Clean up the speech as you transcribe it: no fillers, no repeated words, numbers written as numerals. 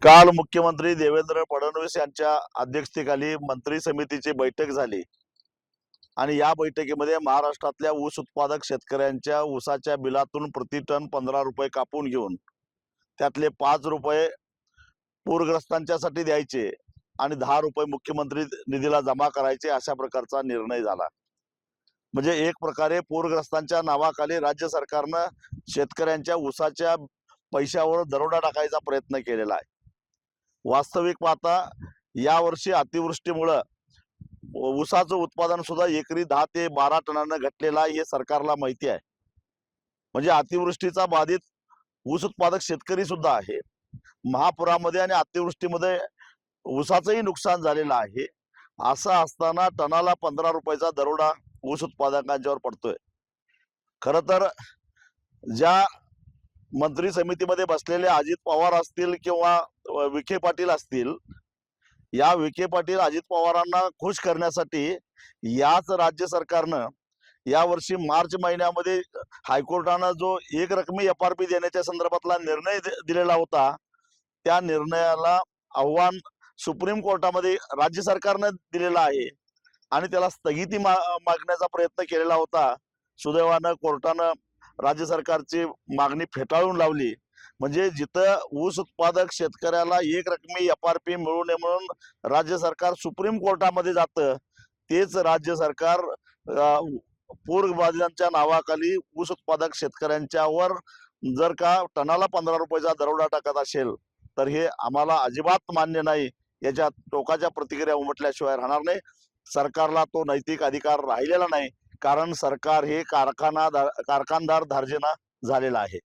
काल मुख्यमंत्री देवेंद्र फडणवीस यांच्या अध्यक्षतेखाली मंत्री समितीची बैठक झाली आणि या बैठकीमध्ये महाराष्ट्रातल्या ऊस उत्पादक शेतकऱ्यांच्या ऊसाच्या बिलातून प्रति टन 15 रुपये कापून घेऊन त्यातले 5 रुपये पूरग्रस्तांच्यासाठी द्यायचे आणि 10 रुपये मुख्यमंत्री निधीला जमा करायचे अशा प्रकारचा निर्णय झाला। म्हणजे एक प्रकारे पूरग्रस्तांच्या नावाखाली राज्य सरकारनं शेतकऱ्यांच्या ऊसाच्या पैशावर दरोडा टाकायचा प्रयत्न केलेला आहे। वास्तविक पाहता यावर्षी अतिवृष्टीमुळे ऊसाचं उत्पादन सुद्धा एकरी 10 ते 12 टनानं घटलेलं आहे हे सरकारला माहिती आहे। म्हणजे अतिवृष्टीचा बाधित ऊस उत्पादक शेतकरी सुद्धा आहे। महापुरामध्ये आणि अतिवृष्टीमध्ये ऊसाचंही नुकसान झालेलं आहे। असं असताना टनाला 15 रुपयाचा दरोडा ऊस उत्पादकांच्यावर पडतोय। खरं तर ज्या मंत्री समितीमध्ये बसलेले अजित पवार असतील किंवा विखे पाटील असतील, या विखे पाटील अजित पवारांना खुश करण्यासाठी याच राज्य सरकारनं यावर्षी मार्च महिन्यामध्ये हायकोर्टानं जो एक रकमी FRP देण्याच्या संदर्भातला निर्णय दिलेला होता, त्या निर्णयाला आव्हान सुप्रीम कोर्टामध्ये राज्य सरकारनं दिलेलं आहे आणि त्याला स्थगिती मागण्याचा प्रयत्न केलेला होता। सुदैवानं कोर्टानं राज्य सरकारची मागणी फेटाळून लावली। म्हणजे जिथं ऊस उत्पादक शेतकऱ्याला एक रकमी FRP मिळू नये म्हणून राज्य सरकार सुप्रीम कोर्टामध्ये जातं, तेच राज्य सरकार पूरबाधितांच्या नावाखाली ऊस उत्पादक शेतकऱ्यांच्यावर जर का टनाला 15 रुपयाचा दरोडा टाकत असेल तर हे आम्हाला अजिबात मान्य नाही। याच्या टोकाच्या प्रतिक्रिया उमटल्याशिवाय राहणार नाही। सरकारला तो नैतिक अधिकार राहिलेला नाही, कारण सरकार हे कारखानदार धार्जिना झालेला आहे।